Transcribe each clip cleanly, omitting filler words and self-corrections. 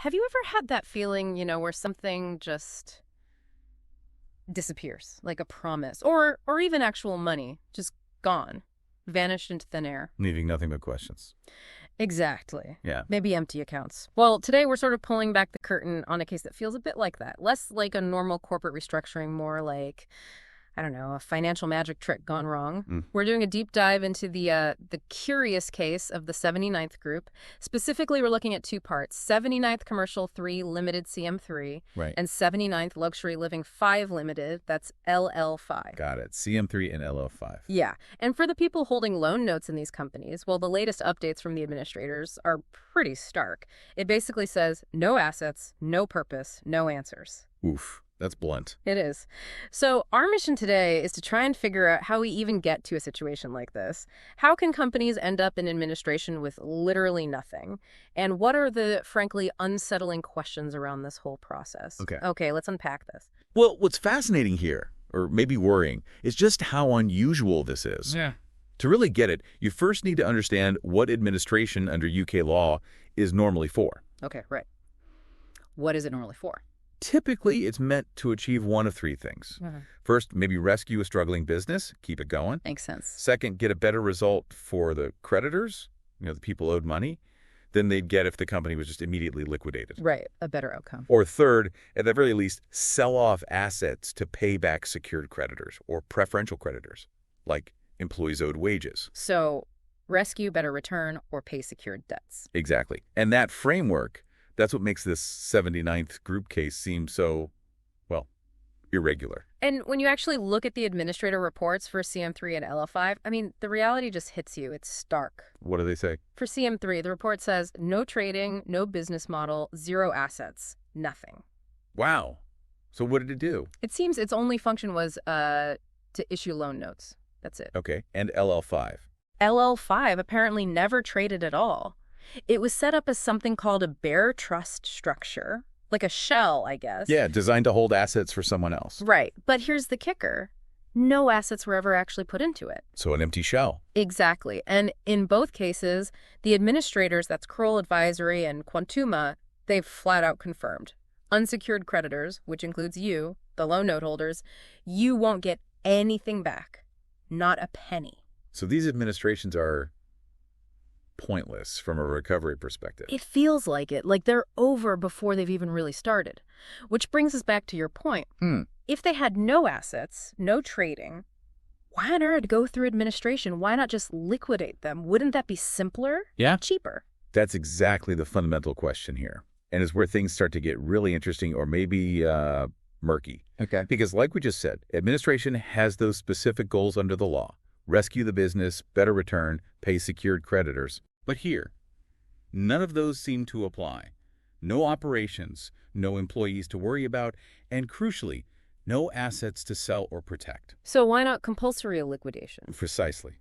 Have you ever had that feeling, where something just disappears, like a promise, or even actual money, just gone, vanished into thin air? Leaving nothing but questions. Exactly. Yeah. Maybe empty accounts. Well, today we're sort of pulling back the curtain on a case that feels a bit like that. Less like a normal corporate restructuring, more like, I don't know, a financial magic trick gone wrong. We're doing a deep dive into the curious case of the 79th Group. Specifically, we're looking at two parts: 79th Commercial Three Ltd CM3, Right. and 79th Luxury Living Five Ltd. That's LL5. Got it. CM3 and LL5. Yeah, and for the people holding loan notes in these companies, well, the latest updates from the administrators are pretty stark. It basically says no assets, no purpose, no answers. Oof. That's blunt. It is. So our mission today is to try and figure out how we even get to a situation like this. How can companies end up in administration with literally nothing? And what are the, frankly, unsettling questions around this whole process? Okay, let's unpack this. Well, what's fascinating here, or maybe worrying, is just how unusual this is. Yeah. To really get it, you first need to understand what administration under UK law is normally for. Okay, right. What is it normally for? Typically, it's meant to achieve one of three things. First, maybe rescue a struggling business, keep it going. Makes sense. Second, get a better result for the creditors, the people owed money, than they'd get if the company was just immediately liquidated. Right, a better outcome. Or third, at the very least, sell off assets to pay back secured creditors or preferential creditors, like employees owed wages. So, rescue, better return, or pay secured debts. Exactly. And that framework, that's what makes this 79th Group case seem so, well, irregular. And when you actually look at the administrator reports for CM3 and LL5, I mean, the reality just hits you. It's stark. What do they say? For CM3, the report says no trading, no business model, zero assets, nothing. Wow. So what did it do? It seems its only function was to issue loan notes. That's it. Okay. And LL5? LL5 apparently never traded at all. It was set up as something called a bare trust structure, like a shell, I guess. Yeah, designed to hold assets for someone else. Right. But here's the kicker. No assets were ever actually put into it. So an empty shell. Exactly. And in both cases, the administrators, that's Kroll Advisory and Quantuma, they've flat out confirmed. Unsecured creditors, which includes you, the loan note holders, you won't get anything back. Not a penny. So these administrations are pointless from a recovery perspective. It feels like it, like they're over before they've even really started. Which brings us back to your point. If they had no assets, no trading, why on earth go through administration? Why not just liquidate them? Wouldn't that be simpler? Yeah. Cheaper? That's exactly the fundamental question here. And is where things start to get really interesting or maybe murky. Okay. Because like we just said, administration has those specific goals under the law. Rescue the business, better return, pay secured creditors. But here, none of those seem to apply. No operations, no employees to worry about, and crucially, no assets to sell or protect. So why not compulsory liquidation? Precisely.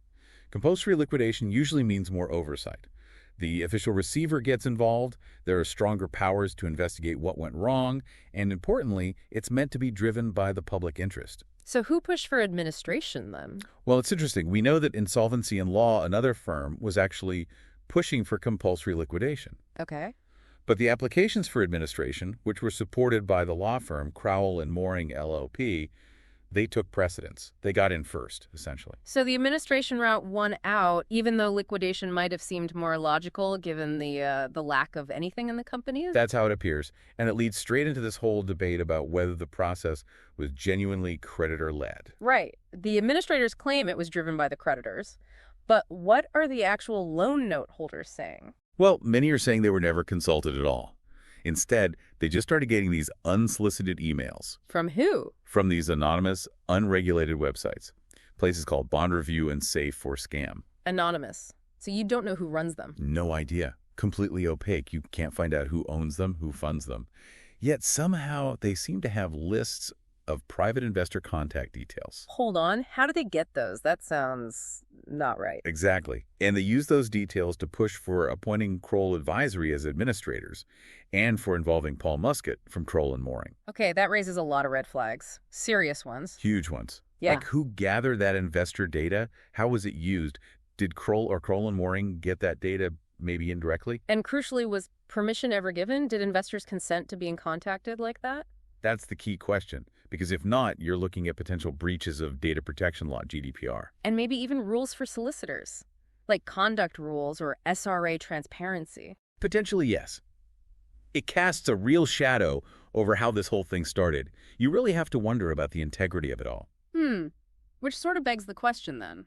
Compulsory liquidation usually means more oversight. The official receiver gets involved, there are stronger powers to investigate what went wrong, and importantly, it's meant to be driven by the public interest. So who pushed for administration then? Well, it's interesting. We know that Insolvency Law, another firm, was actually pushing for compulsory liquidation. Okay. But the applications for administration, which were supported by the law firm Crowell and Mooring LLP, they took precedence. They got in first, essentially. So the administration route won out, even though liquidation might have seemed more logical given the lack of anything in the companies? That's how it appears. And it leads straight into this whole debate about whether the process was genuinely creditor-led. Right. The administrators claim it was driven by the creditors. But what are the actual loan note holders saying? Well, many are saying they were never consulted at all. Instead, they just started getting these unsolicited emails. From who? From these anonymous, unregulated websites. Places called Bond Review and Safe4Scam. Anonymous. So you don't know who runs them? No idea. Completely opaque. You can't find out who owns them, who funds them. Yet somehow they seem to have lists of private investor contact details. Hold on. How do they get those? That sounds not right. Exactly. And they use those details to push for appointing Kroll Advisory as administrators and for involving Paul Muscat from Kroll and Mooring. Okay, that raises a lot of red flags. Serious ones. Huge ones. Yeah. Like who gathered that investor data? How was it used? Did Kroll and Mooring get that data maybe indirectly? And crucially, was permission ever given? Did investors consent to being contacted like that? That's the key question, because if not, you're looking at potential breaches of data protection law, GDPR. And maybe even rules for solicitors, like conduct rules or SRA transparency. Potentially, yes. It casts a real shadow over how this whole thing started. You really have to wonder about the integrity of it all. Which sort of begs the question then.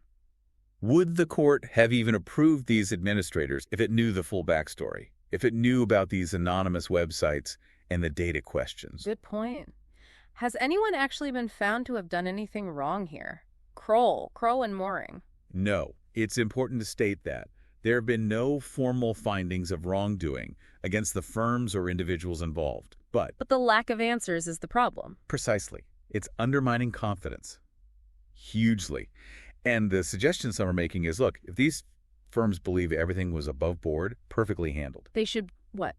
Would the court have even approved these administrators if it knew the full backstory? If it knew about these anonymous websites and the data questions? Good point. Has anyone actually been found to have done anything wrong here? Kroll and Mooring. No. It's important to state that there have been no formal findings of wrongdoing against the firms or individuals involved. But the lack of answers is the problem. precisely, it's undermining confidence. Hugely. And the suggestion some are making is, look, if these firms believe everything was above board, perfectly handled. They should, what,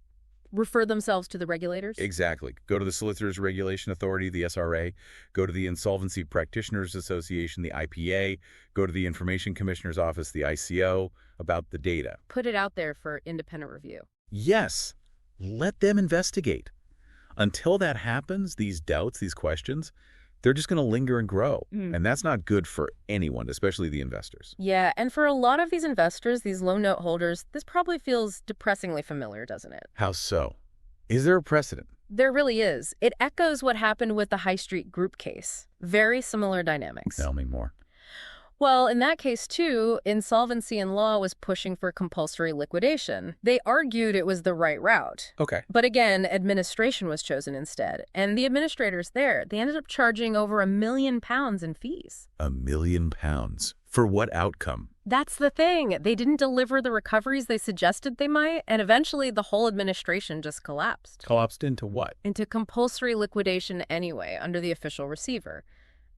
refer themselves to the regulators? Exactly. Go to the Solicitors Regulation Authority, the SRA. Go to the Insolvency Practitioners Association, the IPA. Go to the Information Commissioner's Office, the ICO, about the data. Put it out there for independent review. Yes. Let them investigate. Until that happens, these doubts, these questions, they're just going to linger and grow. And that's not good for anyone, especially the investors. Yeah, and for a lot of these investors, these loan note holders, this probably feels depressingly familiar, doesn't it? How so? Is there a precedent? There really is. It echoes what happened with the High Street Group case. Very similar dynamics. Tell me more. Well, in that case, too, Insolvency Law was pushing for compulsory liquidation. They argued it was the right route. Okay. But again, administration was chosen instead. And the administrators there, they ended up charging over £1 million in fees. £1 million? For what outcome? That's the thing. They didn't deliver the recoveries they suggested they might, and eventually the whole administration just collapsed. Collapsed into what? Into compulsory liquidation anyway, under the official receiver.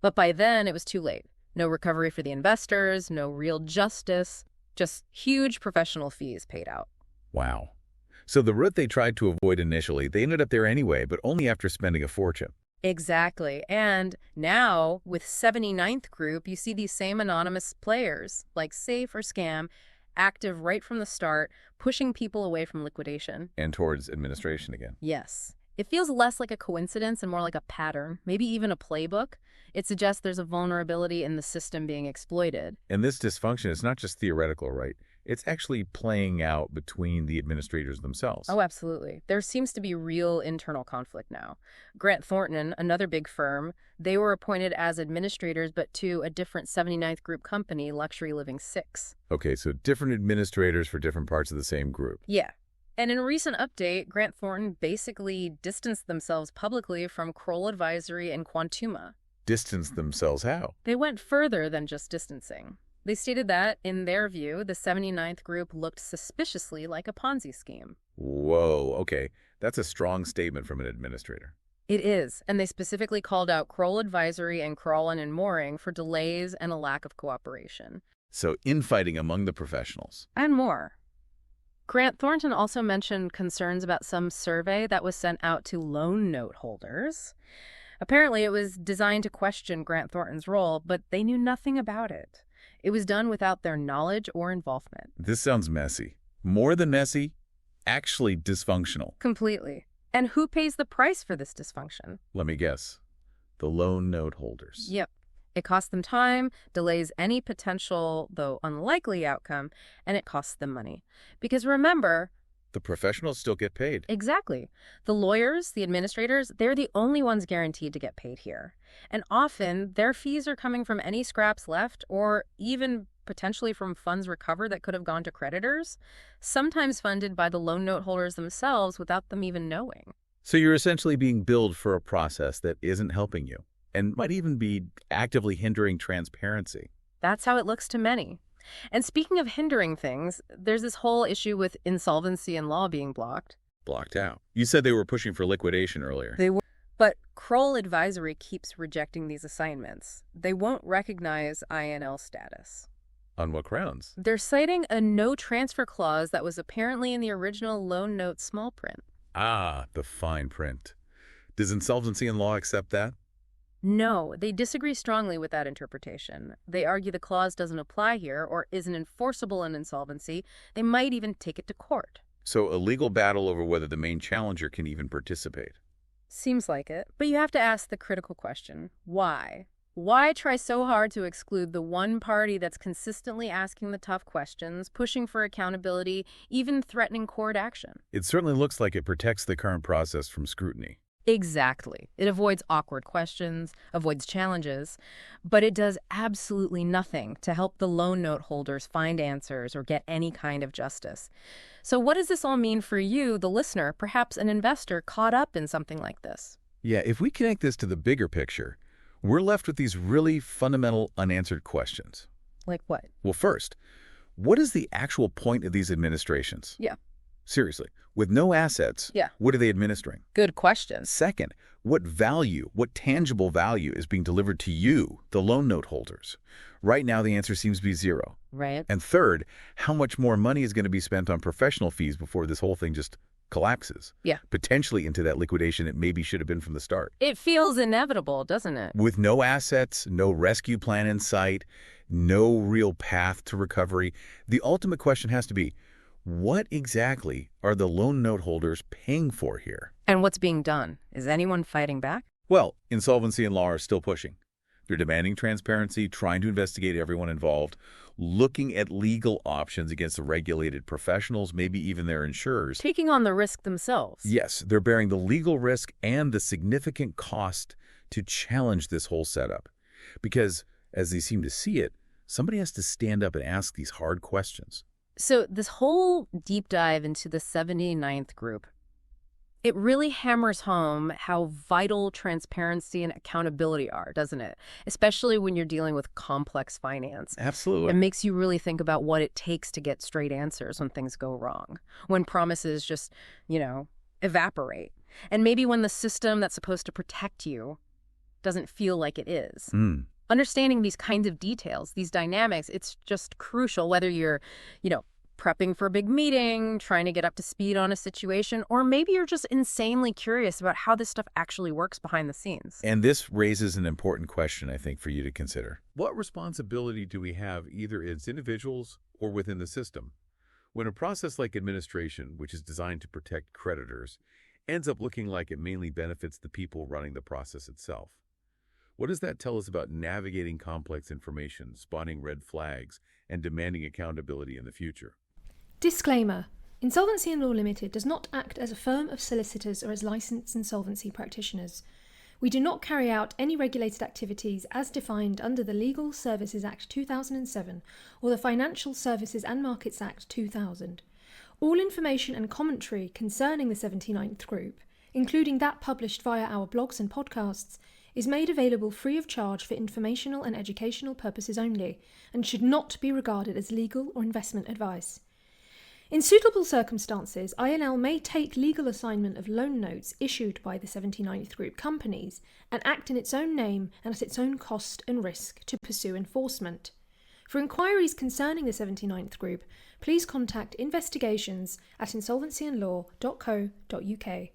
But by then, it was too late. No recovery for the investors, no real justice, just huge professional fees paid out. Wow. So the route they tried to avoid initially, they ended up there anyway, but only after spending a fortune. Exactly. And now, with 79th Group, you see these same anonymous players, like Safe or Scam, active right from the start, pushing people away from liquidation. And towards administration again. Yes. It feels less like a coincidence and more like a pattern, maybe even a playbook. It suggests there's a vulnerability in the system being exploited. And this dysfunction is not just theoretical, right? It's actually playing out between the administrators themselves. Oh, absolutely. There seems to be real internal conflict now. Grant Thornton, another big firm, they were appointed as administrators, but to a different 79th Group company, Luxury Living 6. Okay, so different administrators for different parts of the same group. Yeah. And in a recent update, Grant Thornton basically distanced themselves publicly from Kroll Advisory and Quantuma. Distanced themselves how? They went further than just distancing. They stated that, in their view, the 79th Group looked suspiciously like a Ponzi scheme. Whoa, okay. That's a strong statement from an administrator. It is, and they specifically called out Kroll Advisory and Kroll and Mooring for delays and a lack of cooperation. So infighting among the professionals. And more. Grant Thornton also mentioned concerns about some survey that was sent out to loan note holders. Apparently, it was designed to question Grant Thornton's role, but they knew nothing about it. It was done without their knowledge or involvement. This sounds messy. More than messy, actually dysfunctional. Completely. And who pays the price for this dysfunction? Let me guess. The loan note holders. Yep. It costs them time, delays any potential, though unlikely, outcome, and it costs them money. Because remember, The professionals still get paid. exactly, the lawyers, the administrators, they're the only ones guaranteed to get paid here. And often, their fees are coming from any scraps left or even potentially from funds recovered that could have gone to creditors, sometimes funded by the loan note holders themselves without them even knowing. So you're essentially being billed for a process that isn't helping you and might even be actively hindering transparency. That's how it looks to many. And speaking of hindering things, there's this whole issue with Insolvency Law being blocked. Blocked out. You said they were pushing for liquidation earlier. They were, but Kroll Advisory keeps rejecting these assignments. They won't recognize INL status. On what grounds? They're citing a no transfer clause that was apparently in the original loan note small print. Ah, the fine print. Does Insolvency Law accept that? No, they disagree strongly with that interpretation. They argue the clause doesn't apply here or isn't enforceable in insolvency. They might even take it to court. So a legal battle over whether the main challenger can even participate. Seems like it. But you have to ask the critical question, why? Why try so hard to exclude the one party that's consistently asking the tough questions, pushing for accountability, even threatening court action? It certainly looks like it protects the current process from scrutiny. Exactly. It avoids awkward questions, avoids challenges, but it does absolutely nothing to help the loan note holders find answers or get any kind of justice. So what does this all mean for you, the listener, perhaps an investor caught up in something like this? Yeah, if we connect this to the bigger picture, we're left with these really fundamental unanswered questions. Like what? Well, first, what is the actual point of these administrations? Yeah. Seriously, with no assets, Yeah. what are they administering? Good question. Second, what value, what tangible value is being delivered to you, the loan note holders? Right now, the answer seems to be zero. Right. And third, how much more money is going to be spent on professional fees before this whole thing just collapses? Yeah. Potentially into that liquidation it maybe should have been from the start. It feels inevitable, doesn't it? With no assets, no rescue plan in sight, no real path to recovery, the ultimate question has to be, what exactly are the loan note holders paying for here? And what's being done? Is anyone fighting back? Well, insolvency and law are still pushing. They're demanding transparency, trying to investigate everyone involved, looking at legal options against the regulated professionals, maybe even their insurers. Taking on the risk themselves. Yes, they're bearing the legal risk and the significant cost to challenge this whole setup. Because, as they seem to see it, somebody has to stand up and ask these hard questions. So this whole deep dive into the 79th group, it really hammers home how vital transparency and accountability are, doesn't it? Especially when you're dealing with complex finance. Absolutely. It makes you really think about what it takes to get straight answers when things go wrong, when promises just, evaporate. And maybe when the system that's supposed to protect you doesn't feel like it is. Understanding these kinds of details, these dynamics, it's just crucial whether you're, prepping for a big meeting, trying to get up to speed on a situation, or maybe you're just insanely curious about how this stuff actually works behind the scenes. And this raises an important question, I think, for you to consider. What responsibility do we have either as individuals or within the system when a process like administration, which is designed to protect creditors, ends up looking like it mainly benefits the people running the process itself? What does that tell us about navigating complex information, spotting red flags, and demanding accountability in the future? Disclaimer. Insolvency Law Limited does not act as a firm of solicitors or as licensed insolvency practitioners. We do not carry out any regulated activities as defined under the Legal Services Act 2007 or the Financial Services and Markets Act 2000. All information and commentary concerning the 79th Group, including that published via our blogs and podcasts, is made available free of charge for informational and educational purposes only and should not be regarded as legal or investment advice. In suitable circumstances, INL may take legal assignment of loan notes issued by the 79th Group companies and act in its own name and at its own cost and risk to pursue enforcement. For inquiries concerning the 79th Group, please contact investigations@insolvencyandlaw.co.uk.